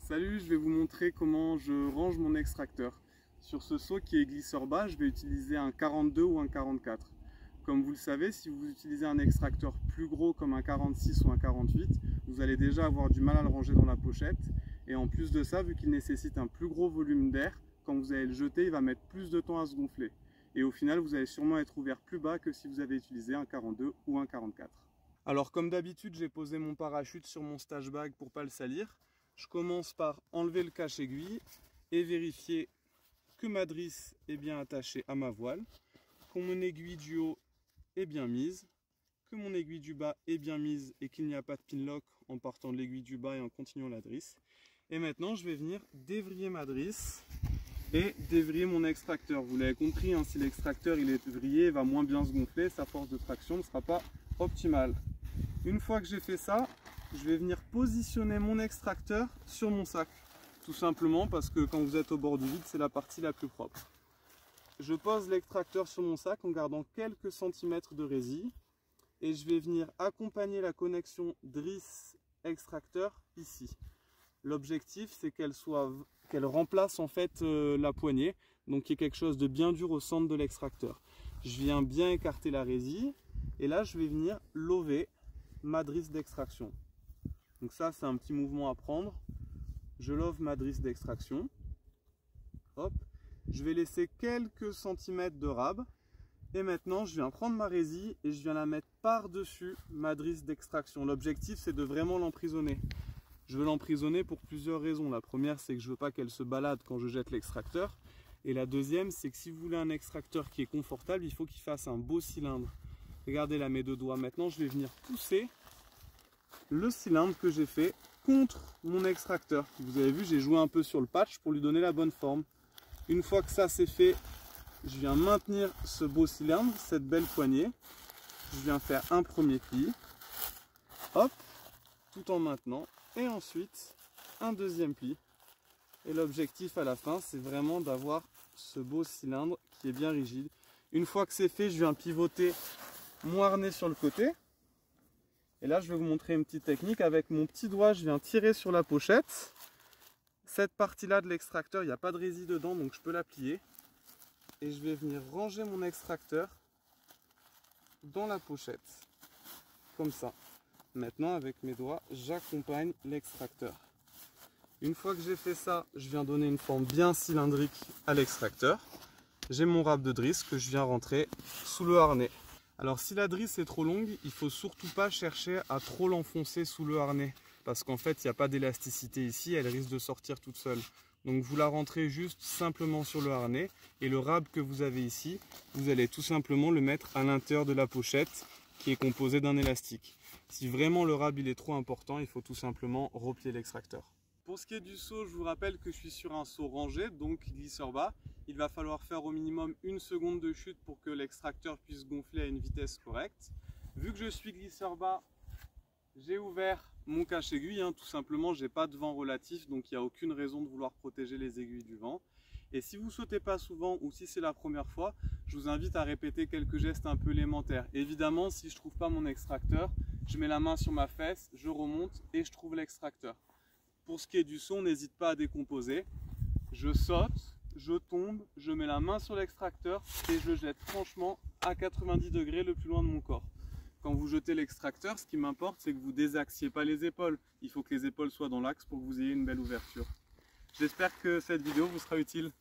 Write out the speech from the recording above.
Salut, je vais vous montrer comment je range mon extracteur. Sur ce seau qui est glisseur bas, je vais utiliser un 42 ou un 44. Comme vous le savez, si vous utilisez un extracteur plus gros comme un 46 ou un 48, vous allez déjà avoir du mal à le ranger dans la pochette. Et en plus de ça, vu qu'il nécessite un plus gros volume d'air, quand vous allez le jeter, il va mettre plus de temps à se gonfler. Et au final, vous allez sûrement être ouvert plus bas que si vous avez utilisé un 42 ou un 44. Alors comme d'habitude, j'ai posé mon parachute sur mon stash bag pour ne pas le salir. Je commence par enlever le cache-aiguille et vérifier que ma drisse est bien attachée à ma voile, que mon aiguille du haut est bien mise, que mon aiguille du bas est bien mise et qu'il n'y a pas de pinlock en partant de l'aiguille du bas et en continuant la drisse. Et maintenant, je vais venir dévriller ma drisse et dévriller mon extracteur. Vous l'avez compris, hein, si l'extracteur il est vrillé, il va moins bien se gonfler, sa force de traction ne sera pas optimale. Une fois que j'ai fait ça, je vais venir positionner mon extracteur sur mon sac. Tout simplement parce que quand vous êtes au bord du vide, c'est la partie la plus propre. Je pose l'extracteur sur mon sac en gardant quelques centimètres de résille. Et je vais venir accompagner la connexion drisse-extracteur ici. L'objectif, c'est qu'elle remplace en fait la poignée. Donc il y ait quelque chose de bien dur au centre de l'extracteur. Je viens bien écarter la résille. Et là, je vais venir lover ma drisse d'extraction. Donc ça, c'est un petit mouvement à prendre. Je love ma drisse d'extraction. Hop. Je vais laisser quelques centimètres de rab. Et maintenant, je viens prendre ma résille et je viens la mettre par-dessus ma drisse d'extraction. L'objectif, c'est de vraiment l'emprisonner. Je veux l'emprisonner pour plusieurs raisons. La première, c'est que je ne veux pas qu'elle se balade quand je jette l'extracteur. Et la deuxième, c'est que si vous voulez un extracteur qui est confortable, il faut qu'il fasse un beau cylindre. Regardez là mes deux doigts. Maintenant, je vais venir pousser le cylindre que j'ai fait contre mon extracteur. Vous avez vu, j'ai joué un peu sur le patch pour lui donner la bonne forme. Une fois que ça c'est fait, je viens maintenir ce beau cylindre, cette belle poignée. Je viens faire un premier pli, hop, tout en maintenant, et ensuite un deuxième pli. Et l'objectif à la fin, c'est vraiment d'avoir ce beau cylindre qui est bien rigide. Une fois que c'est fait, je viens pivoter mon harnais sur le côté. Et là, je vais vous montrer une petite technique. Avec mon petit doigt, je viens tirer sur la pochette. Cette partie-là de l'extracteur, il n'y a pas de résille dedans, donc je peux la plier. Et je vais venir ranger mon extracteur dans la pochette. Comme ça. Maintenant, avec mes doigts, j'accompagne l'extracteur. Une fois que j'ai fait ça, je viens donner une forme bien cylindrique à l'extracteur. J'ai mon rab de drisse que je viens rentrer sous le harnais. Alors si la drisse est trop longue, il ne faut surtout pas chercher à trop l'enfoncer sous le harnais. Parce qu'en fait, il n'y a pas d'élasticité ici, elle risque de sortir toute seule. Donc vous la rentrez juste simplement sur le harnais. Et le rab que vous avez ici, vous allez tout simplement le mettre à l'intérieur de la pochette qui est composée d'un élastique. Si vraiment le rab il est trop important, il faut tout simplement replier l'extracteur. Pour ce qui est du seau, je vous rappelle que je suis sur un seau rangé, donc glisseur bas. Il va falloir faire au minimum 1 seconde de chute pour que l'extracteur puisse gonfler à une vitesse correcte. Vu que je suis glisseur bas, j'ai ouvert mon cache-aiguille, tout simplement, j'ai pas de vent relatif, donc il n'y a aucune raison de vouloir protéger les aiguilles du vent. Et si vous sautez pas souvent ou si c'est la première fois, je vous invite à répéter quelques gestes un peu élémentaires. Évidemment, si je trouve pas mon extracteur, je mets la main sur ma fesse, je remonte et je trouve l'extracteur. Pour ce qui est du son, n'hésite pas à décomposer. Je saute, je tombe, je mets la main sur l'extracteur et je jette franchement à 90 degrés le plus loin de mon corps. Quand vous jetez l'extracteur, ce qui m'importe, c'est que vous désaxiez pas les épaules. Il faut que les épaules soient dans l'axe pour que vous ayez une belle ouverture. J'espère que cette vidéo vous sera utile.